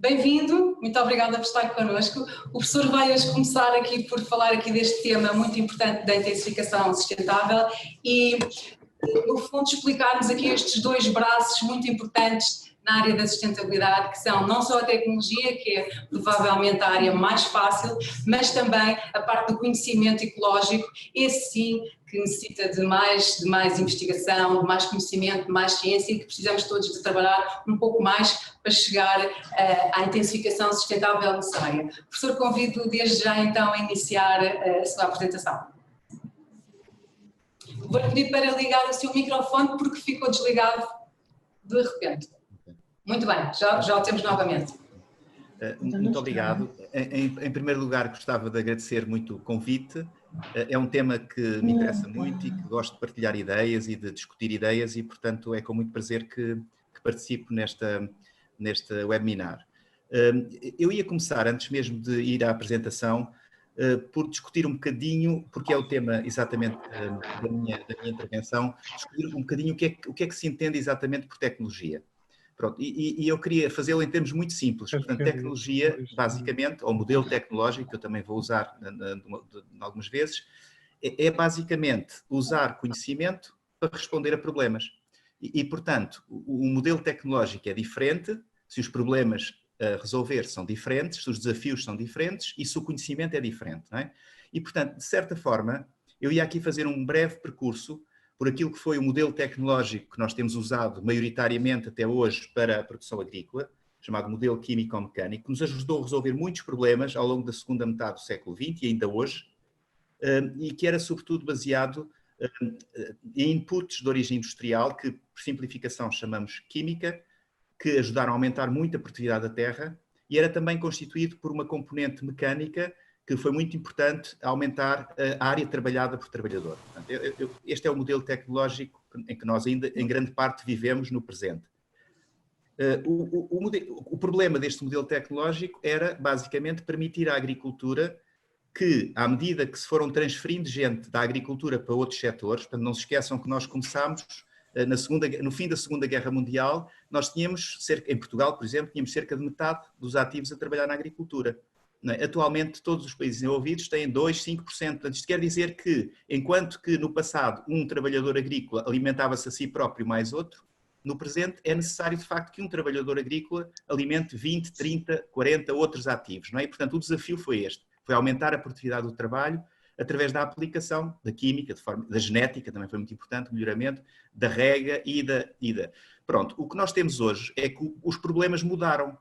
Bem-vindo, muito obrigada por estar connosco. O professor vai hoje começar aqui por falar aqui deste tema muito importante da intensificação sustentável e, no fundo, explicar-nos aqui estes dois braços muito importantes na área da sustentabilidade, que são não só a tecnologia, que é provavelmente a área mais fácil, mas também a parte do conhecimento ecológico, esse sim que necessita de mais investigação, de mais conhecimento, de mais ciência e que precisamos todos de trabalhar um pouco mais para chegar à intensificação sustentável necessária. Professor, convido desde já então a iniciar a sua apresentação. Vou pedir para ligar o seu microfone porque ficou desligado de repente. Muito bem, já o temos novamente. Muito obrigado. Em primeiro lugar, gostava de agradecer muito o convite. É um tema que me interessa muito e que gosto de partilhar ideias e de discutir ideias e, portanto, é com muito prazer que participo neste webinar. Eu ia começar, antes mesmo de ir à apresentação, por discutir um bocadinho, porque é o tema exatamente da minha intervenção, discutir um bocadinho o que é que se entende exatamente por tecnologia. Pronto, e eu queria fazê-lo em termos muito simples. Portanto, tecnologia, basicamente, ou modelo tecnológico, que eu também vou usar algumas vezes, é basicamente usar conhecimento para responder a problemas. Portanto, o modelo tecnológico é diferente se os problemas a resolver são diferentes, se os desafios são diferentes e se o conhecimento é diferente, não é? E, portanto, de certa forma, eu ia aqui fazer um breve percurso por aquilo que foi o modelo tecnológico que nós temos usado maioritariamente até hoje para a produção agrícola, chamado modelo químico-mecânico, que nos ajudou a resolver muitos problemas ao longo da segunda metade do século XX e ainda hoje, e que era sobretudo baseado em inputs de origem industrial, que por simplificação chamamos química, que ajudaram a aumentar muito a produtividade da terra, e era também constituído por uma componente mecânica que foi muito importante a aumentar a área trabalhada por trabalhador. Portanto, este é o modelo tecnológico em que nós ainda, em grande parte, vivemos no presente. O problema deste modelo tecnológico era, basicamente, permitir à agricultura que, à medida que se foram transferindo gente da agricultura para outros setores, portanto, não se esqueçam que nós começámos no fim da Segunda Guerra Mundial, nós tínhamos, em Portugal, por exemplo, tínhamos cerca de metade dos ativos a trabalhar na agricultura. Atualmente, todos os países desenvolvidos têm 2%, 5%. Portanto, isto quer dizer que, enquanto que no passado um trabalhador agrícola alimentava-se a si próprio mais outro, no presente é necessário, de facto, que um trabalhador agrícola alimente 20, 30, 40 outros ativos, não é? E, portanto, o desafio foi este, foi aumentar a produtividade do trabalho através da aplicação da química, da genética, também foi muito importante, o melhoramento, da rega e da... Pronto, o que nós temos hoje é que os problemas mudaram.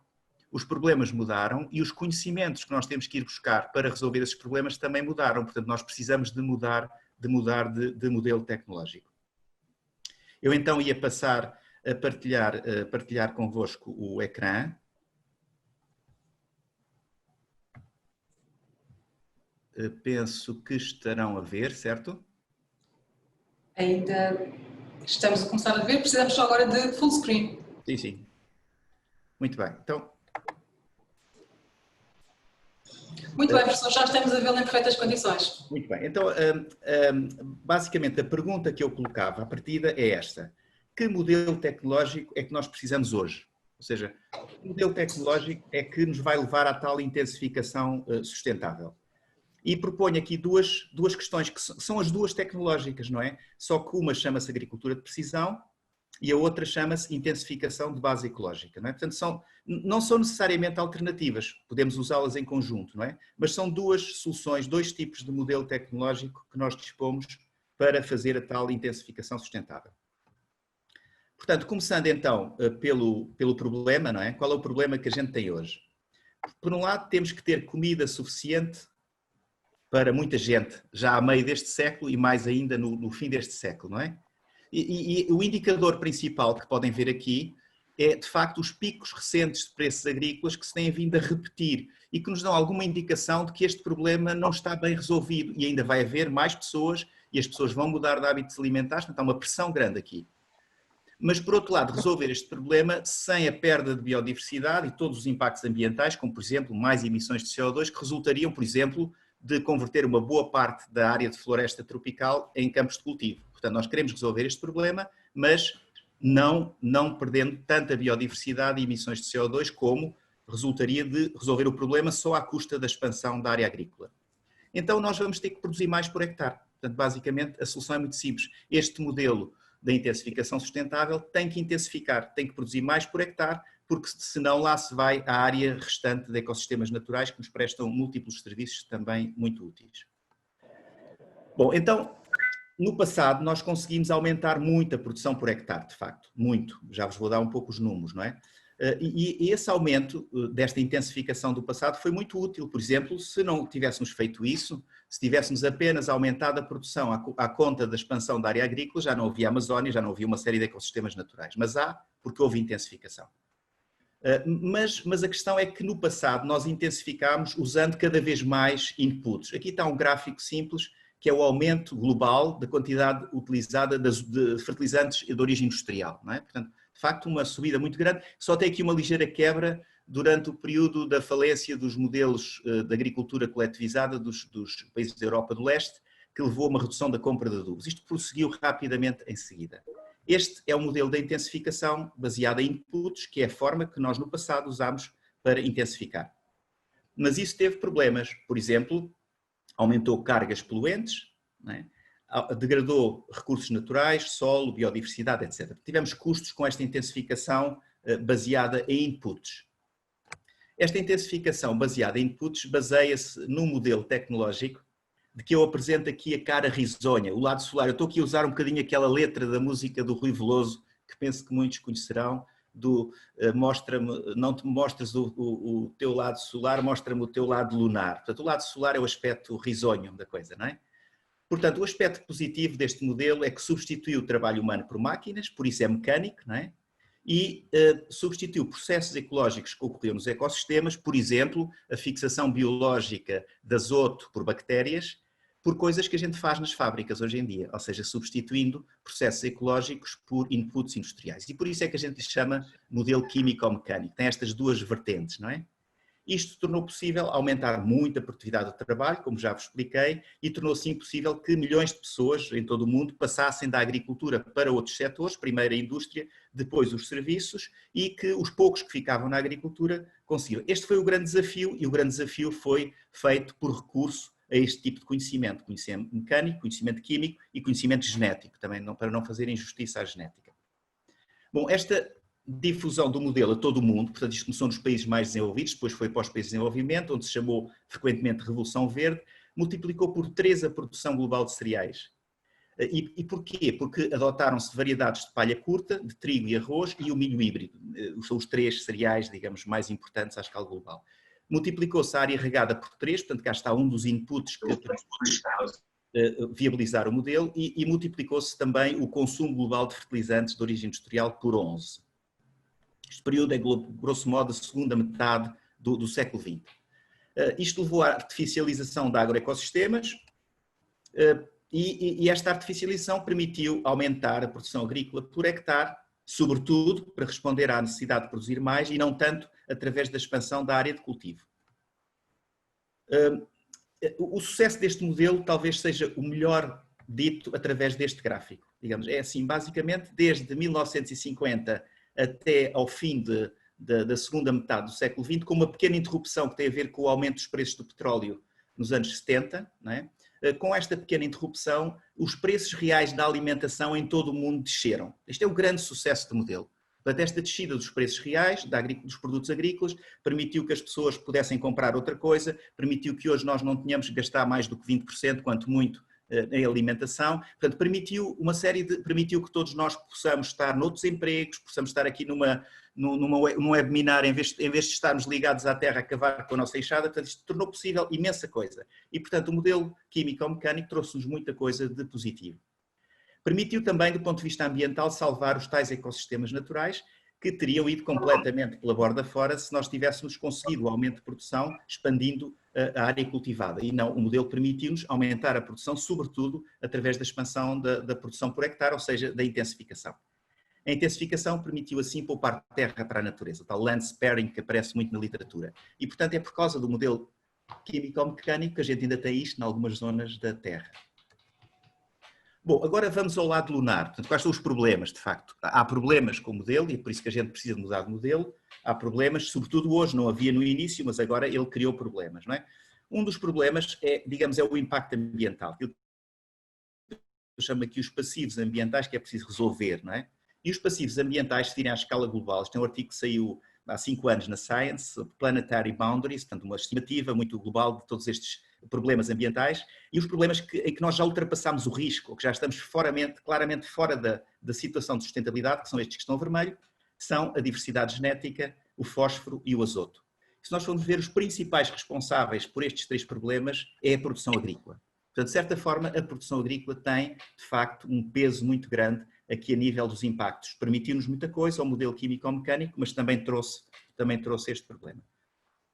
Os problemas mudaram e os conhecimentos que nós temos que ir buscar para resolver esses problemas também mudaram. Portanto, nós precisamos de mudar de modelo tecnológico. Eu então ia passar a partilhar convosco o ecrã. Penso que estarão a ver, certo? Ainda estamos a começar a ver, precisamos só agora de full screen. Sim, sim. Muito bem, então... Muito bem, professor, já estamos a vê-lo em perfeitas condições. Muito bem, então, basicamente a pergunta que eu colocava à partida é esta. Que modelo tecnológico é que nós precisamos hoje? Ou seja, que modelo tecnológico é que nos vai levar à tal intensificação sustentável? E proponho aqui duas questões que são as duas tecnológicas, não é? Só que uma chama-se agricultura de precisão e a outra chama-se intensificação de base ecológica, não é? Portanto, não são necessariamente alternativas, podemos usá-las em conjunto, não é? Mas são duas soluções, dois tipos de modelo tecnológico que nós dispomos para fazer a tal intensificação sustentável. Portanto, começando então pelo problema, não é? Qual é o problema que a gente tem hoje? Por um lado, temos que ter comida suficiente para muita gente, já a meio deste século e mais ainda no fim deste século, não é? E o indicador principal que podem ver aqui é, de facto, os picos recentes de preços agrícolas que se têm vindo a repetir e que nos dão alguma indicação de que este problema não está bem resolvido e ainda vai haver mais pessoas e as pessoas vão mudar de hábitos alimentares, portanto há uma pressão grande aqui. Mas, por outro lado, resolver este problema sem a perda de biodiversidade e todos os impactos ambientais, como, por exemplo, mais emissões de CO2 que resultariam, por exemplo, de converter uma boa parte da área de floresta tropical em campos de cultivo. Portanto, nós queremos resolver este problema, mas não perdendo tanta biodiversidade e emissões de CO2 como resultaria de resolver o problema só à custa da expansão da área agrícola. Então nós vamos ter que produzir mais por hectare. Portanto, basicamente, a solução é muito simples. Este modelo da intensificação sustentável tem que intensificar, tem que produzir mais por hectare, porque senão lá se vai a área restante de ecossistemas naturais que nos prestam múltiplos serviços também muito úteis. Bom, então, no passado nós conseguimos aumentar muito a produção por hectare, de facto, muito. Já vos vou dar um pouco os números, não é? E esse aumento desta intensificação do passado foi muito útil. Por exemplo, se não tivéssemos feito isso, se tivéssemos apenas aumentado a produção à conta da expansão da área agrícola, já não havia Amazónia, já não havia uma série de ecossistemas naturais. Mas há, porque houve intensificação. Mas a questão é que no passado nós intensificámos usando cada vez mais inputs. Aqui está um gráfico simples, que é o aumento global da quantidade utilizada de fertilizantes de origem industrial, não é? Portanto, de facto, uma subida muito grande. Só tem aqui uma ligeira quebra durante o período da falência dos modelos de agricultura coletivizada dos países da Europa do Leste, que levou a uma redução da compra de adubos. Isto prosseguiu rapidamente em seguida. Este é o modelo da intensificação baseada em inputs, que é a forma que nós no passado usámos para intensificar. Mas isso teve problemas. Por exemplo, aumentou cargas poluentes, não é? Degradou recursos naturais, solo, biodiversidade, etc. Tivemos custos com esta intensificação baseada em inputs. Esta intensificação baseada em inputs baseia-se num modelo tecnológico de que eu apresento aqui a cara risonha, o lado solar. Eu estou aqui a usar um bocadinho aquela letra da música do Rui Veloso, que penso que muitos conhecerão, do mostra-me, não te mostras o teu lado solar, mostra-me o teu lado lunar. Portanto, o lado solar é o aspecto risonho da coisa, não é? Portanto, o aspecto positivo deste modelo é que substitui o trabalho humano por máquinas, por isso é mecânico, não é? E substituiu processos ecológicos que ocorriam nos ecossistemas, por exemplo, a fixação biológica de azoto por bactérias, por coisas que a gente faz nas fábricas hoje em dia, ou seja, substituindo processos ecológicos por inputs industriais. E por isso é que a gente lhe chama modelo químico-mecânico. Tem estas duas vertentes, não é? Isto tornou possível aumentar muito a produtividade do trabalho, como já vos expliquei, e tornou assim possível que milhões de pessoas em todo o mundo passassem da agricultura para outros setores, primeiro a indústria, depois os serviços, e que os poucos que ficavam na agricultura conseguiram. Este foi o grande desafio, e o grande desafio foi feito por recurso a este tipo de conhecimento, conhecimento mecânico, conhecimento químico e conhecimento genético, também para não fazer injustiça à genética. Bom, esta difusão do modelo a todo o mundo, portanto isto começou nos países mais desenvolvidos, depois foi para os países de desenvolvimento, onde se chamou frequentemente Revolução Verde, multiplicou por 3 a produção global de cereais. E porquê? Porque adotaram-se variedades de palha curta, de trigo e arroz e o milho híbrido. São os 3 cereais, digamos, mais importantes à escala global. Multiplicou-se a área regada por 3, portanto cá está um dos inputs que viabilizar o modelo, e multiplicou-se também o consumo global de fertilizantes de origem industrial por 11. Este período é, grosso modo, a segunda metade do século XX. Isto levou à artificialização de agroecossistemas e esta artificialização permitiu aumentar a produção agrícola por hectare, sobretudo para responder à necessidade de produzir mais e não tanto através da expansão da área de cultivo. O sucesso deste modelo talvez seja o melhor dito através deste gráfico. Digamos, é assim, basicamente, desde 1950 até ao fim da segunda metade do século XX, com uma pequena interrupção que tem a ver com o aumento dos preços do petróleo nos anos 70, não é? Com esta pequena interrupção, os preços reais da alimentação em todo o mundo desceram. Este é o grande sucesso do modelo. Portanto, esta descida dos preços reais dos produtos agrícolas permitiu que as pessoas pudessem comprar outra coisa, permitiu que hoje nós não tenhamos que gastar mais do que 20%, quanto muito, em alimentação. Portanto, permitiu que todos nós possamos estar noutros empregos, possamos estar aqui num webinar, em vez de estarmos ligados à terra a cavar com a nossa enxada. Portanto, isto tornou possível imensa coisa. E, portanto, o modelo químico-mecânico trouxe-nos muita coisa de positivo. Permitiu também, do ponto de vista ambiental, salvar os tais ecossistemas naturais que teriam ido completamente pela borda fora se nós tivéssemos conseguido o aumento de produção expandindo a área cultivada. E não, o modelo permitiu-nos aumentar a produção, sobretudo através da expansão da produção por hectare, ou seja, da intensificação. A intensificação permitiu assim poupar terra para a natureza, o tal land sparing que aparece muito na literatura. E, portanto, é por causa do modelo químico-mecânico que a gente ainda tem isto em algumas zonas da Terra. Bom, agora vamos ao lado lunar. Portanto, quais são os problemas, de facto? Há problemas com o modelo e é por isso que a gente precisa de mudar de modelo. Há problemas, sobretudo hoje, não havia no início, mas agora ele criou problemas, não é? Um dos problemas é, digamos, é o impacto ambiental. Eu chamo aqui os passivos ambientais que é preciso resolver, não é? E os passivos ambientais, se virem à escala global, este é um artigo que saiu há 5 anos na Science, Planetary Boundaries, portanto uma estimativa muito global de todos estes problemas ambientais e os problemas em que nós já ultrapassamos o risco, ou que já estamos claramente fora da situação de sustentabilidade, que são estes que estão a vermelho, são a diversidade genética, o fósforo e o azoto. Se nós formos ver os principais responsáveis por estes 3 problemas, é a produção agrícola. Portanto, de certa forma, a produção agrícola tem, de facto, um peso muito grande aqui a nível dos impactos. Permitiu-nos muita coisa ao modelo químico-mecânico, mas também trouxe este problema.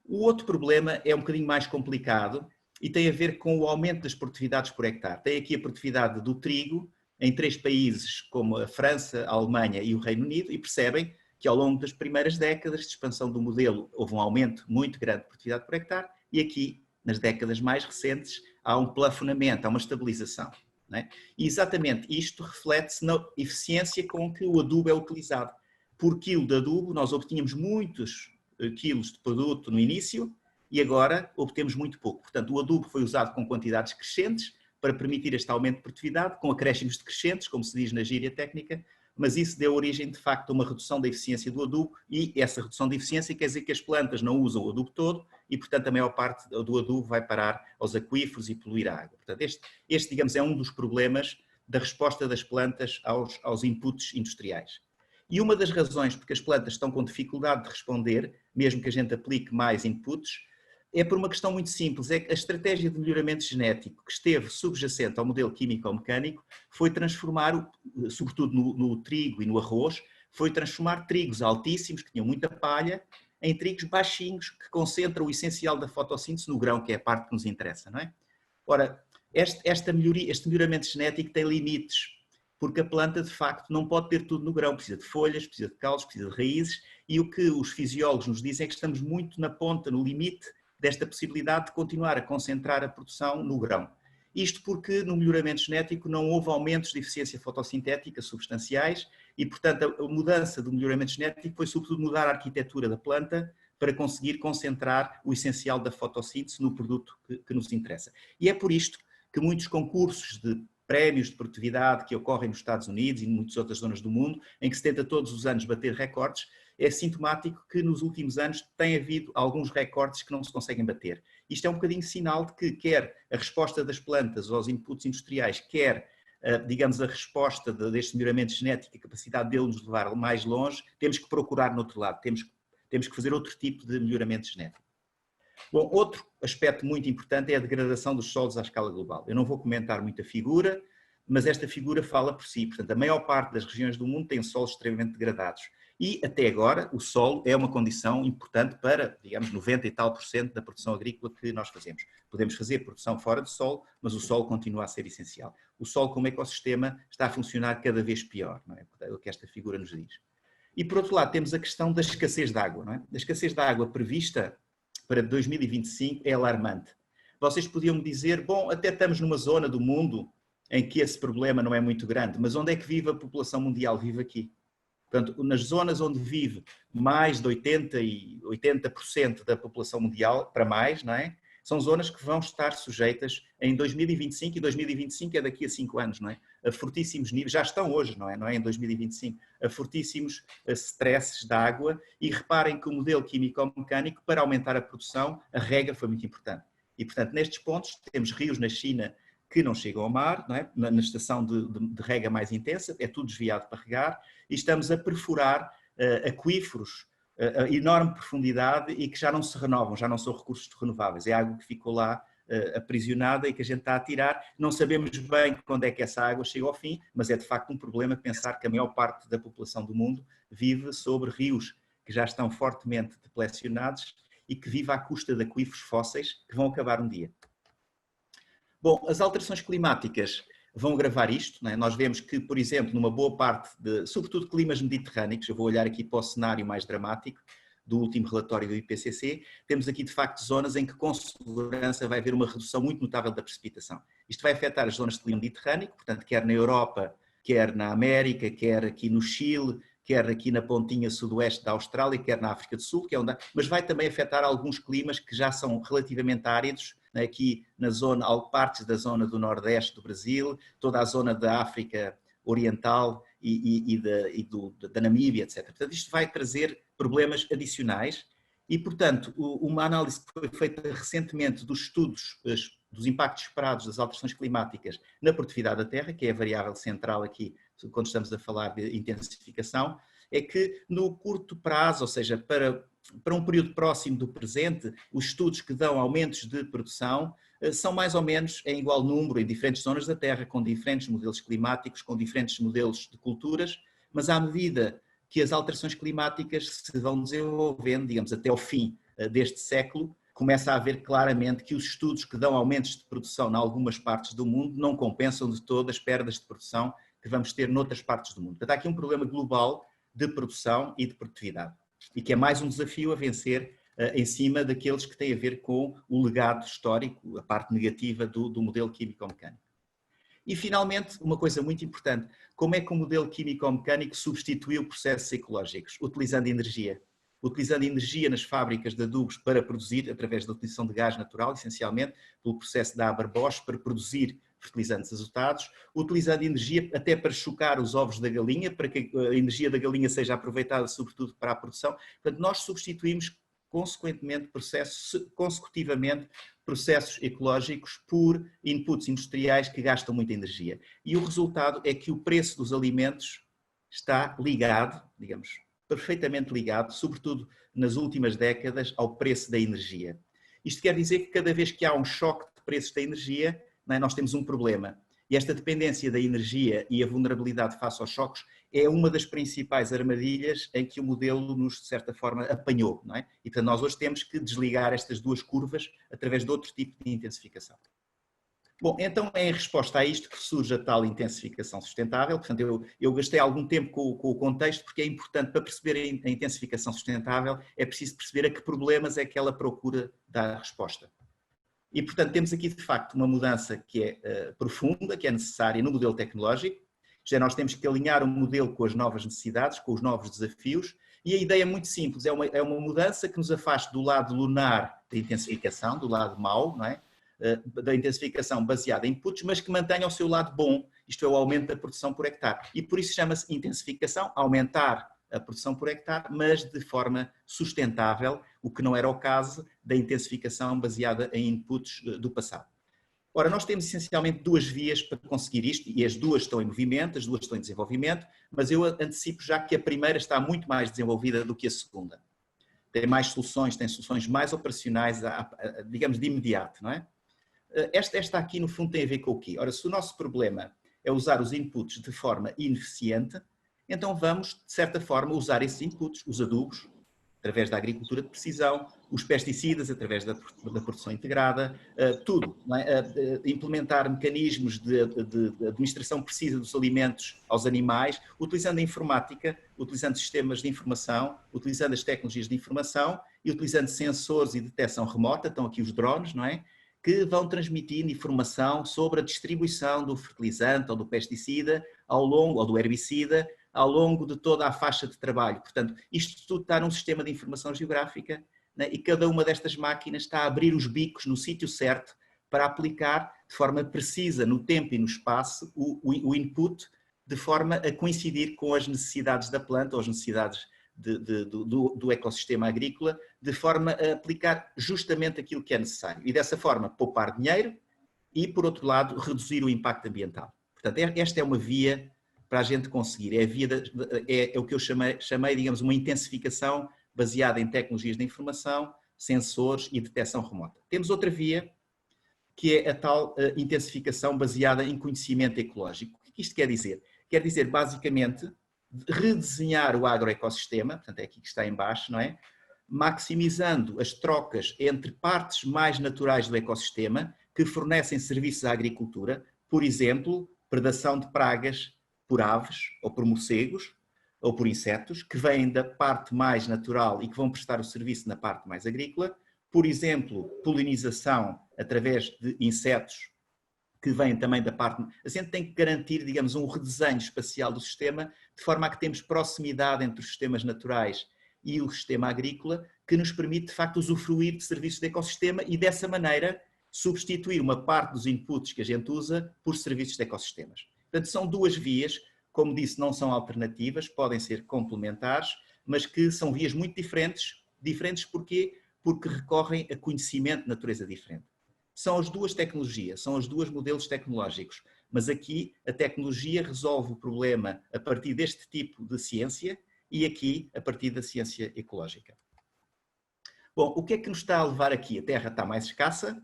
O outro problema é um bocadinho mais complicado e tem a ver com o aumento das produtividades por hectare. Tem aqui a produtividade do trigo em 3 países como a França, a Alemanha e o Reino Unido e percebem que ao longo das primeiras décadas de expansão do modelo houve um aumento muito grande de produtividade por hectare e aqui, nas décadas mais recentes, há um plafonamento, há uma estabilização. Não é? E exatamente isto reflete-se na eficiência com que o adubo é utilizado. Por quilo de adubo nós obtínhamos muitos quilos de produto no início e agora obtemos muito pouco. Portanto, o adubo foi usado com quantidades crescentes para permitir este aumento de produtividade, com acréscimos decrescentes, como se diz na gíria técnica, mas isso deu origem, de facto, a uma redução da eficiência do adubo e essa redução de eficiência quer dizer que as plantas não usam o adubo todo e, portanto, a maior parte do adubo vai parar aos aquíferos e poluir a água. Portanto, este, digamos, é um dos problemas da resposta das plantas aos inputs industriais. E uma das razões porque as plantas estão com dificuldade de responder, mesmo que a gente aplique mais inputs, é por uma questão muito simples, é que a estratégia de melhoramento genético que esteve subjacente ao modelo químico-mecânico foi transformar, sobretudo no trigo e no arroz, foi transformar trigos altíssimos, que tinham muita palha, em trigos baixinhos, que concentram o essencial da fotossíntese no grão, que é a parte que nos interessa, não é? Ora, este melhoramento genético tem limites, porque a planta, de facto, não pode ter tudo no grão, precisa de folhas, precisa de caules, precisa de raízes, e o que os fisiólogos nos dizem é que estamos muito na ponta, no limite, desta possibilidade de continuar a concentrar a produção no grão. Isto porque no melhoramento genético não houve aumentos de eficiência fotossintética substanciais e, portanto, a mudança do melhoramento genético foi sobretudo mudar a arquitetura da planta para conseguir concentrar o essencial da fotossíntese no produto que nos interessa. E é por isto que muitos concursos de prémios de produtividade que ocorrem nos Estados Unidos e em muitas outras zonas do mundo, em que se tenta todos os anos bater recordes, é sintomático que nos últimos anos tem havido alguns recordes que não se conseguem bater. Isto é um bocadinho sinal de que quer a resposta das plantas aos inputs industriais, quer, digamos, a resposta deste melhoramento genético, a capacidade dele nos levar mais longe, temos que procurar no outro lado, temos que fazer outro tipo de melhoramento genético. Bom, outro aspecto muito importante é a degradação dos solos à escala global. Eu não vou comentar muito a figura, mas esta figura fala por si. Portanto, a maior parte das regiões do mundo tem solos extremamente degradados. E, até agora, o solo é uma condição importante para, digamos, 90 e tal % da produção agrícola que nós fazemos. Podemos fazer produção fora de solo, mas o solo continua a ser essencial. O solo, como ecossistema, está a funcionar cada vez pior, não é? É o que esta figura nos diz. E, por outro lado, temos a questão da escassez de água, não é? A escassez de água prevista para 2025 é alarmante. Vocês podiam me dizer, bom, até estamos numa zona do mundo em que esse problema não é muito grande, mas onde é que vive a população mundial? Vive aqui. Portanto, nas zonas onde vive mais de 80% da população mundial, para mais, não é? São zonas que vão estar sujeitas em 2025, e 2025 é daqui a 5 anos, não é? A fortíssimos níveis, já estão hoje, não é em 2025, a fortíssimos stresses de água, e reparem que o modelo químico-mecânico, para aumentar a produção, a rega foi muito importante. E, portanto, nestes pontos, temos rios na China que não chegam ao mar, não é? Na estação de rega mais intensa, é tudo desviado para regar, e estamos a perfurar aquíferos a enorme profundidade e que já não se renovam, já não são recursos renováveis, é água que ficou lá aprisionada e que a gente está a tirar. Não sabemos bem quando é que essa água chega ao fim, mas é de facto um problema pensar que a maior parte da população do mundo vive sobre rios que já estão fortemente deplecionados e que vive à custa de aquíferos fósseis que vão acabar um dia. Bom, as alterações climáticas vão agravar isto, não é? Nós vemos que, por exemplo, numa boa parte, sobretudo climas mediterrâneos, eu vou olhar aqui para o cenário mais dramático, do último relatório do IPCC, temos aqui de facto zonas em que com segurança vai haver uma redução muito notável da precipitação. Isto vai afetar as zonas de clima mediterrâneo, portanto, quer na Europa, quer na América, quer aqui no Chile, quer aqui na pontinha sudoeste da Austrália, quer na África do Sul, que é onde mas vai também afetar alguns climas que já são relativamente áridos, aqui na zona, partes da zona do Nordeste do Brasil, toda a zona da África Oriental e da Namíbia, etc. Portanto, isto vai trazer problemas adicionais e, portanto, uma análise que foi feita recentemente dos estudos, dos impactos esperados das alterações climáticas na produtividade da terra, que é a variável central aqui, quando estamos a falar de intensificação, é que no curto prazo, ou seja, para um período próximo do presente, os estudos que dão aumentos de produção são mais ou menos em igual número em diferentes zonas da Terra, com diferentes modelos climáticos, com diferentes modelos de culturas, mas à medida que as alterações climáticas se vão desenvolvendo, digamos, até ao fim deste século, começa a haver claramente que os estudos que dão aumentos de produção em algumas partes do mundo não compensam de todo as perdas de produção que vamos ter noutras partes do mundo. Portanto, há aqui um problema global de produção e de produtividade, e que é mais um desafio a vencer em cima daqueles que têm a ver com o legado histórico, a parte negativa do modelo químico-mecânico. E, finalmente, uma coisa muito importante, como é que o modelo químico-mecânico substituiu processos ecológicos? Utilizando energia. Utilizando energia nas fábricas de adubos para produzir, através da utilização de gás natural, essencialmente, pelo processo da Haber-Bosch, para produzir fertilizantes azotados, utilizando energia até para chocar os ovos da galinha, para que a energia da galinha seja aproveitada sobretudo para a produção. Portanto, nós substituímos consecutivamente processos ecológicos por inputs industriais que gastam muita energia. E o resultado é que o preço dos alimentos está ligado, digamos, perfeitamente ligado, sobretudo nas últimas décadas, ao preço da energia. Isto quer dizer que cada vez que há um choque de preços da energia, nós temos um problema. E esta dependência da energia e a vulnerabilidade face aos choques é uma das principais armadilhas em que o modelo nos, de certa forma, apanhou, não é? E, portanto, nós hoje temos que desligar estas duas curvas através de outro tipo de intensificação. Bom, então é em resposta a isto que surge a tal intensificação sustentável. Portanto, eu gastei algum tempo com o contexto, porque é importante, para perceber a intensificação sustentável, é preciso perceber a que problemas é que ela procura dar resposta. E, portanto, temos aqui, de facto, uma mudança que é profunda, que é necessária no modelo tecnológico. Já nós temos que alinhar o modelo com as novas necessidades, com os novos desafios, e a ideia é muito simples, é uma mudança que nos afaste do lado lunar da intensificação, do lado mau, não é? Da intensificação baseada em inputs, mas que mantenha o seu lado bom, isto é, o aumento da produção por hectare. E por isso chama-se intensificação, aumentar a produção por hectare, mas de forma sustentável, o que não era o caso da intensificação baseada em inputs do passado. Ora, nós temos essencialmente duas vias para conseguir isto, e as duas estão em movimento, as duas estão em desenvolvimento, mas eu antecipo já que a primeira está muito mais desenvolvida do que a segunda. Tem mais soluções, tem soluções mais operacionais, digamos, de imediato, não é? Esta aqui, no fundo, tem a ver com o quê? Ora, se o nosso problema é usar os inputs de forma ineficiente, então vamos, de certa forma, usar esses inputs, os adubos, através da agricultura de precisão, os pesticidas, através da produção integrada, tudo. Não é? Implementar mecanismos de administração precisa dos alimentos aos animais, utilizando a informática, utilizando sistemas de informação, utilizando as tecnologias de informação e utilizando sensores e detecção remota, estão aqui os drones, não é? Que vão transmitindo informação sobre a distribuição do fertilizante ou do pesticida ao longo, ou do herbicida, ao longo de toda a faixa de trabalho. Portanto, isto tudo está num sistema de informação geográfica, né? E cada uma destas máquinas está a abrir os bicos no sítio certo para aplicar de forma precisa, no tempo e no espaço, o input, de forma a coincidir com as necessidades da planta ou as necessidades do ecossistema agrícola, de forma a aplicar justamente aquilo que é necessário. E dessa forma poupar dinheiro e, por outro lado, reduzir o impacto ambiental. Portanto, esta é uma via para a gente conseguir. É o que eu chamei, digamos, uma intensificação baseada em tecnologias de informação, sensores e detecção remota. Temos outra via, que é a tal intensificação baseada em conhecimento ecológico. O que isto quer dizer? Quer dizer, basicamente, redesenhar o agroecossistema, portanto é aqui que está em baixo, não é? Maximizando as trocas entre partes mais naturais do ecossistema que fornecem serviços à agricultura, por exemplo, predação de pragas por aves ou por morcegos, ou por insetos, que vêm da parte mais natural e que vão prestar o serviço na parte mais agrícola. Por exemplo, polinização através de insetos que vêm também da parte... A gente tem que garantir, digamos, um redesenho espacial do sistema, de forma a que temos proximidade entre os sistemas naturais e o sistema agrícola, que nos permite, de facto, usufruir de serviços de ecossistema e, dessa maneira, substituir uma parte dos inputs que a gente usa por serviços de ecossistemas. Portanto, são duas vias, como disse, não são alternativas, podem ser complementares, mas que são vias muito diferentes. Diferentes porquê? Porque recorrem a conhecimento de natureza diferente. São as duas tecnologias, são os dois modelos tecnológicos, mas aqui a tecnologia resolve o problema a partir deste tipo de ciência e aqui a partir da ciência ecológica. Bom, o que é que nos está a levar aqui? A terra está mais escassa,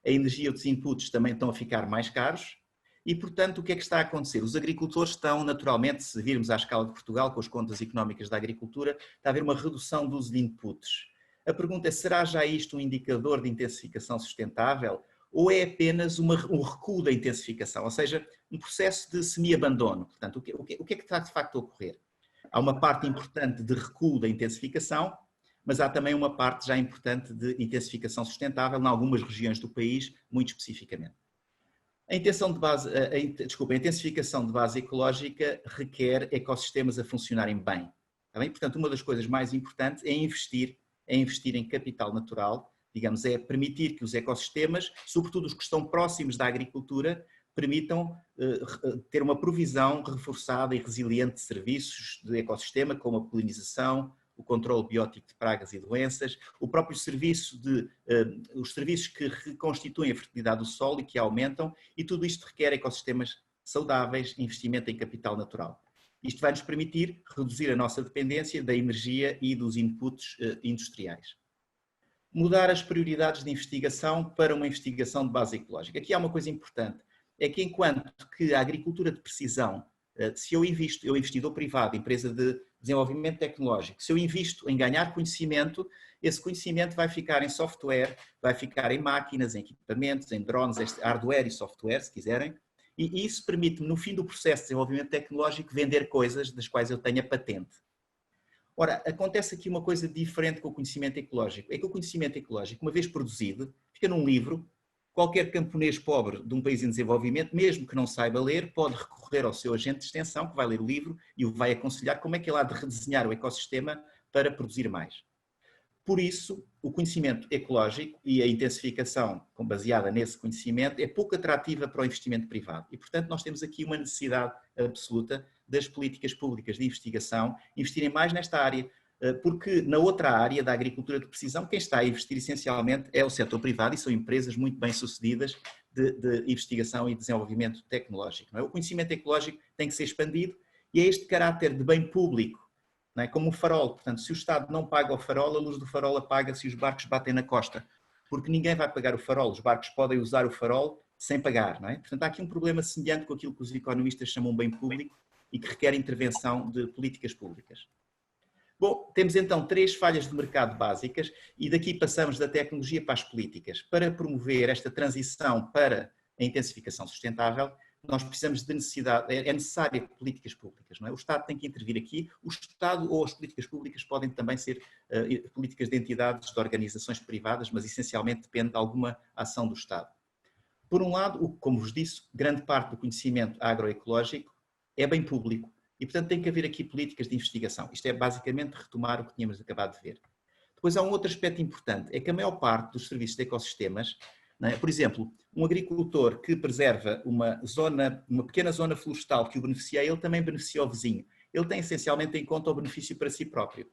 a energia e os inputs também estão a ficar mais caros e, portanto, o que é que está a acontecer? Os agricultores estão, naturalmente, se virmos à escala de Portugal, com as contas económicas da agricultura, está a haver uma redução do uso de inputs. A pergunta é, será já isto um indicador de intensificação sustentável ou é apenas um recuo da intensificação, ou seja, um processo de semi-abandono? Portanto, o que é que está de facto a ocorrer? Há uma parte importante de recuo da intensificação, mas há também uma parte já importante de intensificação sustentável em algumas regiões do país, muito especificamente. A intensificação de base ecológica requer ecossistemas a funcionarem bem. Está bem? Portanto, uma das coisas mais importantes é investir em capital natural, digamos, é permitir que os ecossistemas, sobretudo os que estão próximos da agricultura, permitam ter uma provisão reforçada e resiliente de serviços de ecossistema, como a polinização, o controle biótico de pragas e doenças, o próprio serviço os serviços que reconstituem a fertilidade do solo e que aumentam, e tudo isto requer ecossistemas saudáveis, investimento em capital natural. Isto vai nos permitir reduzir a nossa dependência da energia e dos inputs industriais. Mudar as prioridades de investigação para uma investigação de base ecológica. Aqui há uma coisa importante, é que enquanto que a agricultura de precisão, se eu investidor privado, empresa de desenvolvimento tecnológico, se eu invisto em ganhar conhecimento, esse conhecimento vai ficar em software, vai ficar em máquinas, em equipamentos, em drones, hardware e software, se quiserem, e isso permite-me, no fim do processo de desenvolvimento tecnológico, vender coisas das quais eu tenho a patente. Ora, acontece aqui uma coisa diferente com o conhecimento ecológico. É que o conhecimento ecológico, uma vez produzido, fica num livro. Qualquer camponês pobre de um país em desenvolvimento, mesmo que não saiba ler, pode recorrer ao seu agente de extensão, que vai ler o livro e o vai aconselhar como é que ele há de redesenhar o ecossistema para produzir mais. Por isso, o conhecimento ecológico e a intensificação baseada nesse conhecimento é pouco atrativa para o investimento privado. E, portanto, nós temos aqui uma necessidade absoluta das políticas públicas de investigação investirem mais nesta área, porque na outra área da agricultura de precisão, quem está a investir essencialmente é o setor privado e são empresas muito bem sucedidas de investigação e desenvolvimento tecnológico. Não é? O conhecimento ecológico tem que ser expandido e é este caráter de bem público, não é? Como o farol. Portanto, se o Estado não paga o farol, a luz do farol apaga-se e os barcos batem na costa, porque ninguém vai pagar o farol, os barcos podem usar o farol sem pagar. Não é? Portanto, há aqui um problema semelhante com aquilo que os economistas chamam bem público e que requer intervenção de políticas públicas. Bom, temos então 3 falhas de mercado básicas e daqui passamos da tecnologia para as políticas. Para promover esta transição para a intensificação sustentável, nós precisamos de é necessário políticas públicas. Não é? O Estado tem que intervir aqui, o Estado ou as políticas públicas podem também ser políticas de entidades, de organizações privadas, mas essencialmente depende de alguma ação do Estado. Por um lado, como vos disse, grande parte do conhecimento agroecológico é bem público. E, portanto, tem que haver aqui políticas de investigação. Isto é basicamente retomar o que tínhamos acabado de ver. Depois há um outro aspecto importante, é que a maior parte dos serviços de ecossistemas, não é? Por exemplo, um agricultor que preserva uma pequena zona florestal que o beneficia, ele também beneficia o vizinho. Ele tem essencialmente em conta o benefício para si próprio.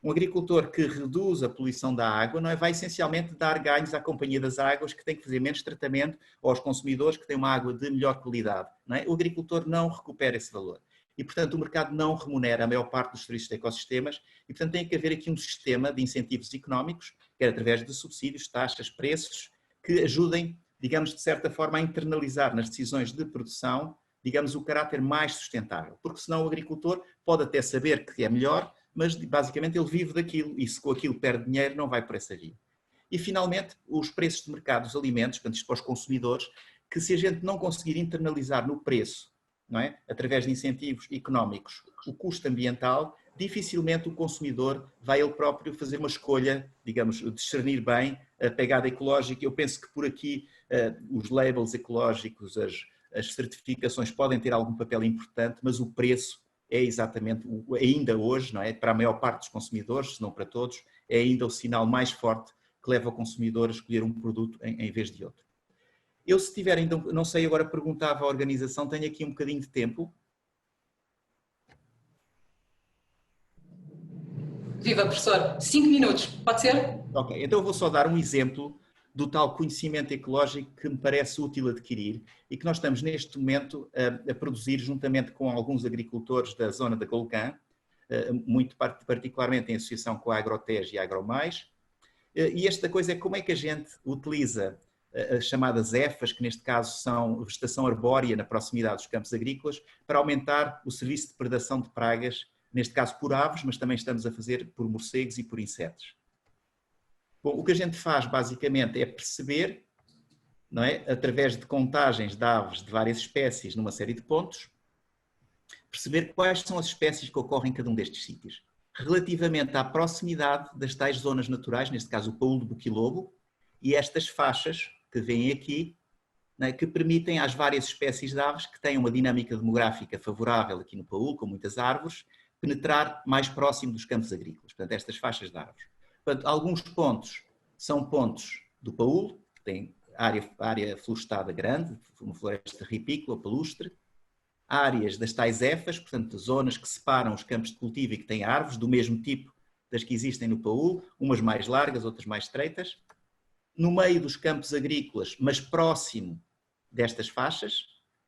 Um agricultor que reduz a poluição da água, não é? Vai essencialmente dar ganhos à Companhia das Águas, que tem que fazer menos tratamento, ou aos consumidores que têm uma água de melhor qualidade. Não é? O agricultor não recupera esse valor. E, portanto, o mercado não remunera a maior parte dos serviços de ecossistemas e, portanto, tem que haver aqui um sistema de incentivos económicos, quer através de subsídios, taxas, preços, que ajudem, digamos, de certa forma, a internalizar nas decisões de produção, digamos, o caráter mais sustentável. Porque senão o agricultor pode até saber que é melhor, mas basicamente ele vive daquilo e se com aquilo perde dinheiro não vai por essa via. E, finalmente, os preços de mercado dos alimentos, portanto, isto para os consumidores, que se a gente não conseguir internalizar no preço não é? Através de incentivos económicos, o custo ambiental, dificilmente o consumidor vai ele próprio fazer uma escolha, digamos, discernir bem a pegada ecológica. Eu penso que por aqui os labels ecológicos, as certificações podem ter algum papel importante, mas o preço é exatamente, ainda hoje, não é? Para a maior parte dos consumidores, se não para todos, é ainda o sinal mais forte que leva o consumidor a escolher um produto em vez de outro. Eu, se tiver ainda, não sei, agora perguntava à organização, tenho aqui um bocadinho de tempo. Viva, professor. 5 minutos, pode ser? Ok, então eu vou só dar um exemplo do tal conhecimento ecológico que me parece útil adquirir e que nós estamos neste momento a produzir juntamente com alguns agricultores da zona da Golgã, muito particularmente em associação com a Agrotege e a Agromais. E esta coisa é como é que a gente utiliza as chamadas EFAs, que neste caso são vegetação arbórea na proximidade dos campos agrícolas, para aumentar o serviço de predação de pragas, neste caso por aves, mas também estamos a fazer por morcegos e por insetos. Bom, o que a gente faz basicamente é perceber, não é, através de contagens de aves de várias espécies numa série de pontos, perceber quais são as espécies que ocorrem em cada um destes sítios, relativamente à proximidade das tais zonas naturais, neste caso o paúl do Boquilobo, e estas faixas que vêm aqui, né, que permitem às várias espécies de aves que têm uma dinâmica demográfica favorável aqui no paúl, com muitas árvores, penetrar mais próximo dos campos agrícolas, portanto, estas faixas de árvores. Portanto, alguns pontos são pontos do paúl, que têm área florestada grande, uma floresta ripícola, palustre, áreas das tais EFAs, portanto, zonas que separam os campos de cultivo e que têm árvores do mesmo tipo das que existem no paúl, umas mais largas, outras mais estreitas. No meio dos campos agrícolas, mas próximo destas faixas,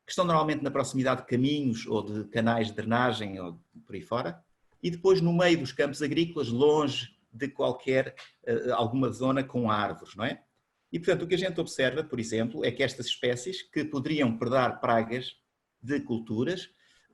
que estão normalmente na proximidade de caminhos ou de canais de drenagem ou por aí fora, e depois no meio dos campos agrícolas, longe de qualquer, alguma zona com árvores, não é? E, portanto, o que a gente observa, por exemplo, é que estas espécies que poderiam predar pragas de culturas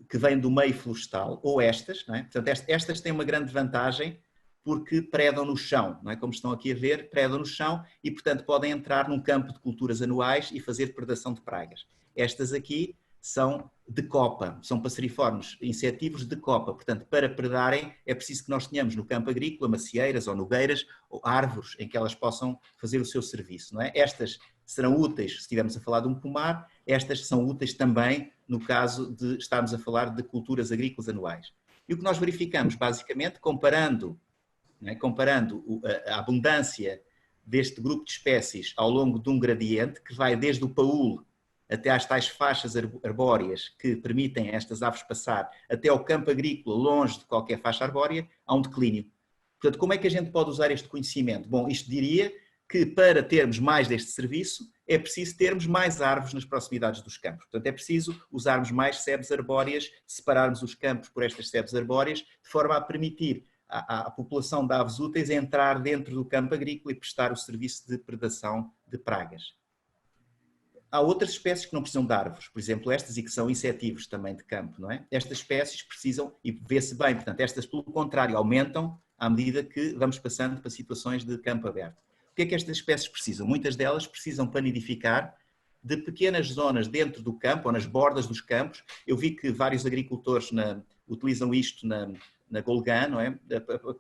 que vêm do meio florestal, ou estas, não é? Portanto, estas têm uma grande vantagem porque predam no chão, não é? Como estão aqui a ver, predam no chão e, portanto, podem entrar num campo de culturas anuais e fazer predação de pragas. Estas aqui são de copa, são passeriformes insetívoros de copa, portanto, para predarem é preciso que nós tenhamos no campo agrícola macieiras ou nogueiras ou árvores em que elas possam fazer o seu serviço, não é? Estas serão úteis se estivermos a falar de um pomar, estas são úteis também no caso de estarmos a falar de culturas agrícolas anuais. E o que nós verificamos, basicamente, comparando a abundância deste grupo de espécies ao longo de um gradiente que vai desde o paúl até às tais faixas arbóreas que permitem a estas aves passar até ao campo agrícola, longe de qualquer faixa arbórea, há um declínio. Portanto, como é que a gente pode usar este conhecimento? Bom, isto diria que para termos mais deste serviço é preciso termos mais árvores nas proximidades dos campos. Portanto, é preciso usarmos mais sebes arbóreas, separarmos os campos por estas sebes arbóreas, de forma a permitir à população de aves úteis entrar dentro do campo agrícola e prestar o serviço de predação de pragas. Há outras espécies que não precisam de árvores, por exemplo, estas e que são insetívoros também de campo, não é? Estas espécies precisam, e vê-se bem, portanto, estas pelo contrário aumentam à medida que vamos passando para situações de campo aberto. O que é que estas espécies precisam? Muitas delas precisam para nidificar de pequenas zonas dentro do campo ou nas bordas dos campos. Eu vi que vários agricultores utilizam isto na Golgã, não é?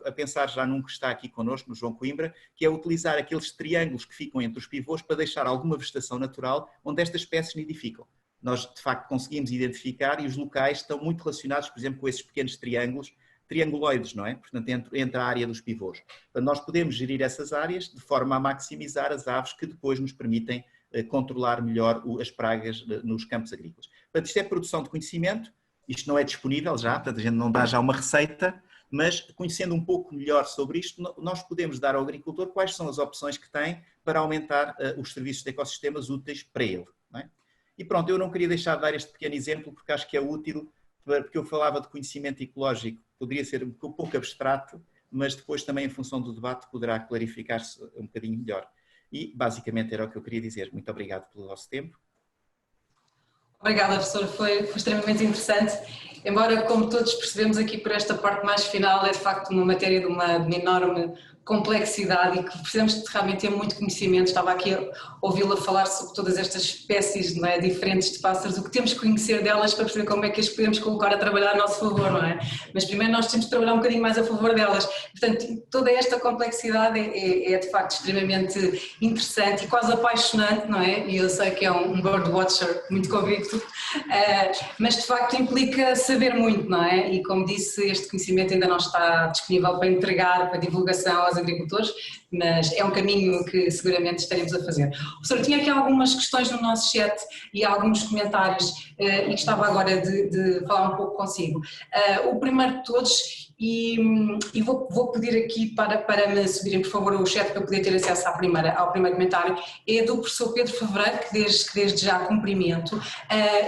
A pensar já num que está aqui connosco, no João Coimbra, que é utilizar aqueles triângulos que ficam entre os pivôs para deixar alguma vegetação natural onde estas espécies nidificam. Nós, de facto, conseguimos identificar e os locais estão muito relacionados, por exemplo, com esses pequenos triângulos, trianguloides, não é? Portanto, entre a área dos pivôs. Portanto, nós podemos gerir essas áreas de forma a maximizar as aves que depois nos permitem controlar melhor as pragas nos campos agrícolas. Portanto, isto é produção de conhecimento. Isto não é disponível já, portanto a gente não dá já uma receita, mas conhecendo um pouco melhor sobre isto, nós podemos dar ao agricultor quais são as opções que tem para aumentar os serviços de ecossistemas úteis para ele. Não é? E pronto, eu não queria deixar de dar este pequeno exemplo porque acho que é útil, porque eu falava de conhecimento ecológico, poderia ser um pouco abstrato, mas depois também em função do debate poderá clarificar-se um bocadinho melhor. E basicamente era o que eu queria dizer. Muito obrigado pelo vosso tempo. Obrigada, professor, foi extremamente interessante, embora, como todos percebemos aqui por esta parte mais final, é de facto uma matéria de uma enorme complexidade e que precisamos de realmente ter muito conhecimento. Estava aqui a ouvi-la falar sobre todas estas espécies, não é, diferentes de pássaros, o que temos que conhecer delas para perceber como é que as podemos colocar a trabalhar a nosso favor, não é? Mas primeiro nós temos de trabalhar um bocadinho mais a favor delas. Portanto, toda esta complexidade é de facto extremamente interessante e quase apaixonante, não é? E eu sei que é um birdwatcher muito convicto, mas de facto implica saber muito, não é? E como disse, este conhecimento ainda não está disponível para entregar, para divulgação aos agricultores, mas é um caminho que seguramente estaremos a fazer. Professor, tinha aqui algumas questões no nosso chat e alguns comentários e gostava agora de falar um pouco consigo. O primeiro de todos, e vou pedir aqui para me subirem por favor o chat para poder ter acesso ao primeiro comentário, é do professor Pedro Favreiro, que desde já cumprimento,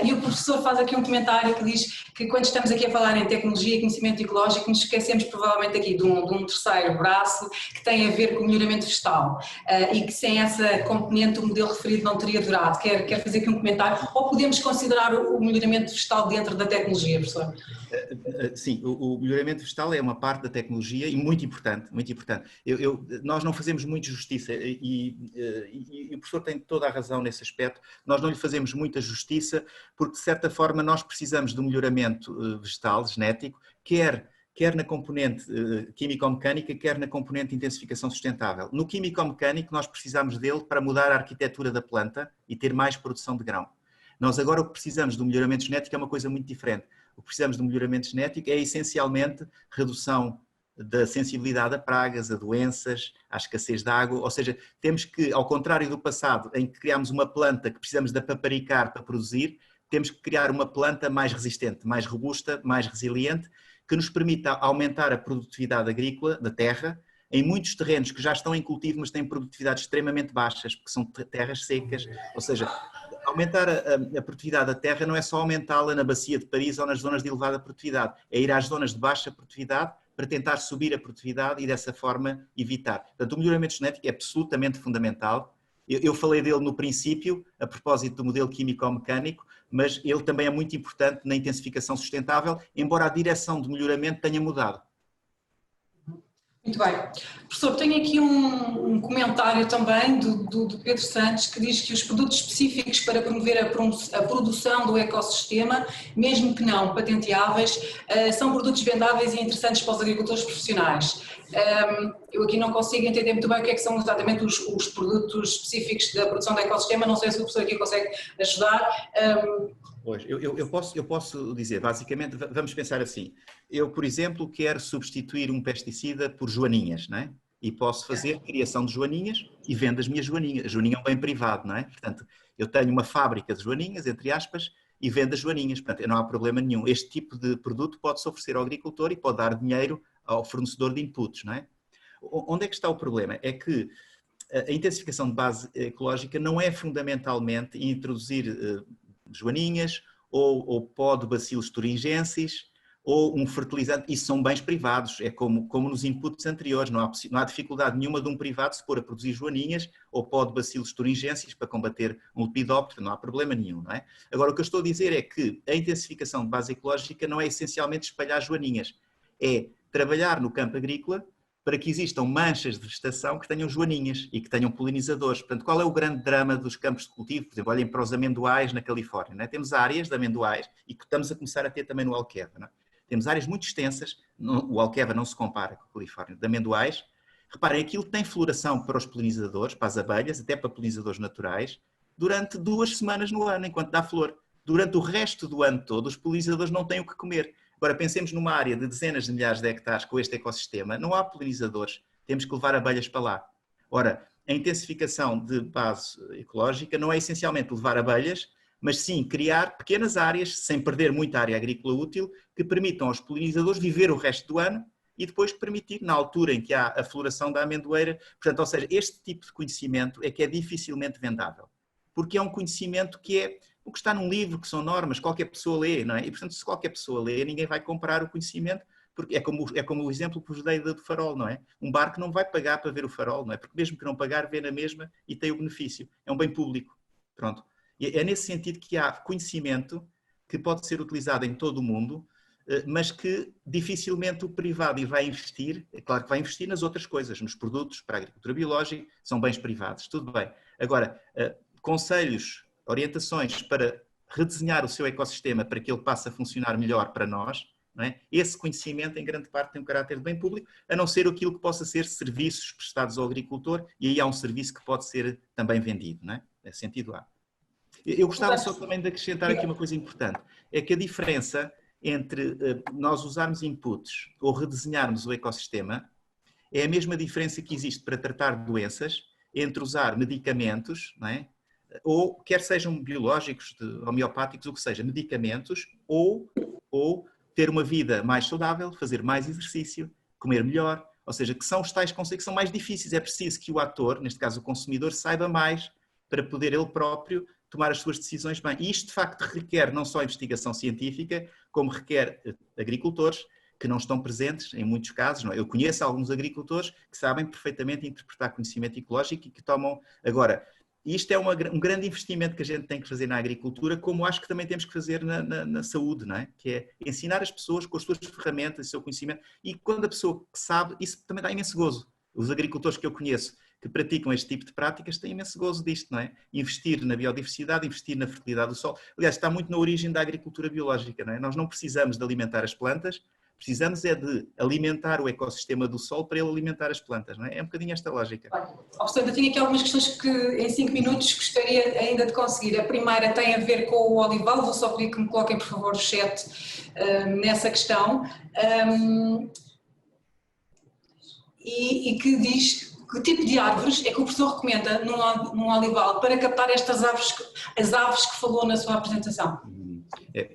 e o professor faz aqui um comentário que diz que quando estamos aqui a falar em tecnologia e conhecimento ecológico nos esquecemos provavelmente aqui de um terceiro braço que tem a ver com o melhoramento vegetal e que sem essa componente o modelo referido não teria durado. Quer fazer aqui um comentário ou podemos considerar o melhoramento vegetal dentro da tecnologia, professor? Sim, o melhoramento vegetal é uma parte da tecnologia e muito importante, muito importante. Nós não fazemos muito justiça e o professor tem toda a razão nesse aspecto, nós não lhe fazemos muita justiça porque de certa forma nós precisamos do melhoramento vegetal, genético, quer na componente químico-mecânica, quer na componente de intensificação sustentável. No químico-mecânico nós precisamos dele para mudar a arquitetura da planta e ter mais produção de grão. Nós agora o que precisamos do melhoramento genético é uma coisa muito diferente. O que precisamos do melhoramento genético é essencialmente redução da sensibilidade a pragas, a doenças, à escassez de água, ou seja, temos que, ao contrário do passado, em que criámos uma planta que precisamos de paparicar para produzir, temos que criar uma planta mais resistente, mais robusta, mais resiliente, que nos permita aumentar a produtividade agrícola da terra, em muitos terrenos que já estão em cultivo, mas têm produtividades extremamente baixas, porque são terras secas, ou seja, aumentar a produtividade da terra não é só aumentá-la na bacia de Paris ou nas zonas de elevada produtividade, é ir às zonas de baixa produtividade para tentar subir a produtividade e dessa forma evitar. Portanto, o melhoramento genético é absolutamente fundamental. Eu falei dele no princípio, a propósito do modelo químico-mecânico, mas ele também é muito importante na intensificação sustentável, embora a direção de melhoramento tenha mudado. Muito bem. Professor, tenho aqui um comentário também do Pedro Santos que diz que os produtos específicos para promover a produção do ecossistema, mesmo que não patenteáveis, são produtos vendáveis e interessantes para os agricultores profissionais. Eu aqui não consigo entender muito bem o que é que são exatamente os produtos específicos da produção do ecossistema, não sei se o professor aqui consegue ajudar. Pois, eu posso dizer, basicamente, vamos pensar assim, eu, por exemplo, quero substituir um pesticida por joaninhas, não é? E posso fazer criação de joaninhas e vendo as minhas joaninhas. A joaninha é um bem privado, não é? Portanto, eu tenho uma fábrica de joaninhas, entre aspas, e vendo as joaninhas. Portanto, não há problema nenhum. Este tipo de produto pode-se oferecer ao agricultor e pode dar dinheiro ao fornecedor de inputs, não é? Onde é que está o problema? É que a intensificação de base ecológica não é fundamentalmente introduzir joaninhas ou pó de Bacillus thuringiensis ou um fertilizante, isso são bens privados, é como nos inputs anteriores, não há dificuldade nenhuma de um privado se pôr a produzir joaninhas ou pó de Bacillus thuringiensis para combater um lepidóptero, não há problema nenhum, não é? Agora o que eu estou a dizer é que a intensificação de base ecológica não é essencialmente espalhar joaninhas, é trabalhar no campo agrícola para que existam manchas de vegetação que tenham joaninhas e que tenham polinizadores. Portanto, qual é o grande drama dos campos de cultivo? Por exemplo, olhem para os amendoais na Califórnia. Não é? Temos áreas de amendoais e que estamos a começar a ter também no Alqueva. Não é? Temos áreas muito extensas, o Alqueva não se compara com a Califórnia, de amendoais. Reparem, aquilo tem floração para os polinizadores, para as abelhas, até para polinizadores naturais, durante 2 semanas no ano, enquanto dá flor. Durante o resto do ano todo, os polinizadores não têm o que comer. Agora, pensemos numa área de dezenas de milhares de hectares com este ecossistema, não há polinizadores, temos que levar abelhas para lá. Ora, a intensificação de base ecológica não é essencialmente levar abelhas, mas sim criar pequenas áreas, sem perder muita área agrícola útil, que permitam aos polinizadores viver o resto do ano e depois permitir, na altura em que há a floração da amendoeira, portanto, ou seja, este tipo de conhecimento é que é dificilmente vendável, porque é um conhecimento que é o que está num livro, que são normas, qualquer pessoa lê, não é? E, portanto, se qualquer pessoa lê, ninguém vai comprar o conhecimento, porque é como o exemplo que vos dei do farol, não é? Um barco não vai pagar para ver o farol, não é? Porque mesmo que não pagar, vê na mesma e tem o benefício. É um bem público. Pronto. E é nesse sentido que há conhecimento que pode ser utilizado em todo o mundo mas que dificilmente o privado vai investir, é claro que vai investir nas outras coisas, nos produtos para a agricultura biológica, são bens privados, tudo bem. Agora, conselhos, orientações para redesenhar o seu ecossistema para que ele passe a funcionar melhor para nós, não é? Esse conhecimento, em grande parte, tem um caráter de bem público, a não ser aquilo que possa ser serviços prestados ao agricultor, e aí há um serviço que pode ser também vendido, não é? Nesse sentido há. Eu gostava só também de acrescentar aqui uma coisa importante, é que a diferença entre nós usarmos inputs ou redesenharmos o ecossistema é a mesma diferença que existe para tratar doenças entre usar medicamentos, não é? Ou quer sejam biológicos, homeopáticos, o que seja, medicamentos, ou ter uma vida mais saudável, fazer mais exercício, comer melhor, ou seja, que são os tais conceitos que são mais difíceis. É preciso que o ator, neste caso o consumidor, saiba mais para poder ele próprio tomar as suas decisões bem. E isto, de facto, requer não só investigação científica, como requer agricultores que não estão presentes em muitos casos. Não é? Eu conheço alguns agricultores que sabem perfeitamente interpretar conhecimento ecológico e que tomam... Agora, isto é um grande investimento que a gente tem que fazer na agricultura, como acho que também temos que fazer na saúde, não é? Que é ensinar as pessoas com as suas ferramentas, o seu conhecimento, e quando a pessoa que sabe, isso também dá imenso gozo. Os agricultores que eu conheço que praticam este tipo de práticas têm imenso gozo disto, não é? Investir na biodiversidade, investir na fertilidade do solo. Aliás, está muito na origem da agricultura biológica, não é? Nós não precisamos de alimentar as plantas, precisamos é de alimentar o ecossistema do solo para ele alimentar as plantas, não é? É um bocadinho esta lógica. Portanto, eu tinha aqui algumas questões que em 5 minutos gostaria ainda de conseguir. A primeira tem a ver com o olival, vou só pedir que me coloquem, por favor, o chat nessa questão. E que diz que tipo de árvores é que o professor recomenda num olival para captar estas aves, as aves que falou na sua apresentação?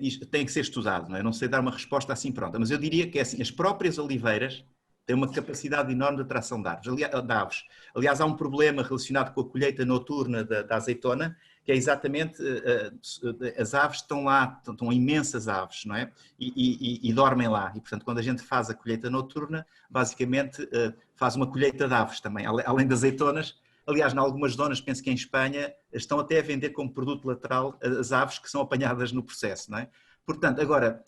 Isto tem que ser estudado, não é? Não sei dar uma resposta assim pronta, mas eu diria que é assim, as próprias oliveiras têm uma capacidade enorme de atração de aves. Aliás, há um problema relacionado com a colheita noturna da azeitona, que é exatamente as aves estão lá, estão imensas aves, não é? E dormem lá. E, portanto, quando a gente faz a colheita noturna, basicamente faz uma colheita de aves também, além das azeitonas. Aliás, em algumas zonas, penso que em Espanha, estão até a vender como produto lateral as aves que são apanhadas no processo, não é? Portanto, agora,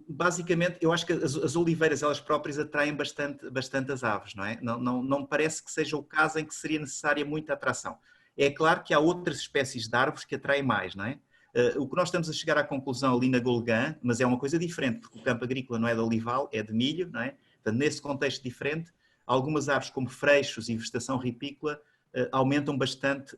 basicamente, eu acho que as oliveiras, elas próprias, atraem bastante as aves, não é? Não me parece que seja o caso em que seria necessária muita atração. É claro que há outras espécies de árvores que atraem mais, não é? O que nós estamos a chegar à conclusão ali na Golgã, mas é uma coisa diferente, porque o campo agrícola não é de olival, é de milho, não é? Portanto, nesse contexto diferente, algumas árvores como freixos e vegetação ripícola aumentam bastante,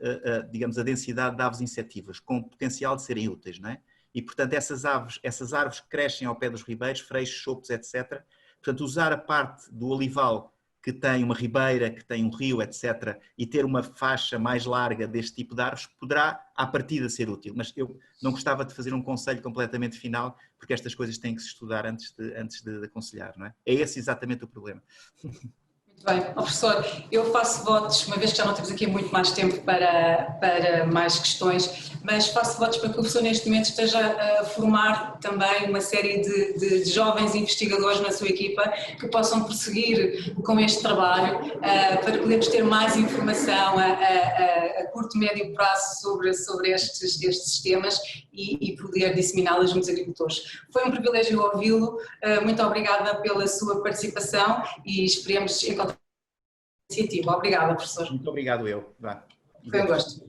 digamos, a densidade de aves insetívoras, com potencial de serem úteis, não é? E, portanto, essas árvores que crescem ao pé dos ribeiros, freixos, chopos, etc. Portanto, usar a parte do olival que tem uma ribeira, que tem um rio, etc., e ter uma faixa mais larga deste tipo de árvores, poderá, à partida, ser útil. Mas eu não gostava de fazer um conselho completamente final, porque estas coisas têm que se estudar antes de aconselhar, não é? É esse exatamente o problema. Muito bem, professor, eu faço votos, uma vez que já não temos aqui muito mais tempo para mais questões, mas faço votos para que o professor neste momento esteja a formar também uma série de jovens investigadores na sua equipa que possam prosseguir com este trabalho para podermos ter mais informação a curto e médio prazo sobre estes temas e poder disseminá-las junto aos agricultores. Foi um privilégio ouvi-lo, muito obrigada pela sua participação e esperemos encontrar iniciativa. Obrigada, professor. Muito obrigado eu. Foi um gosto.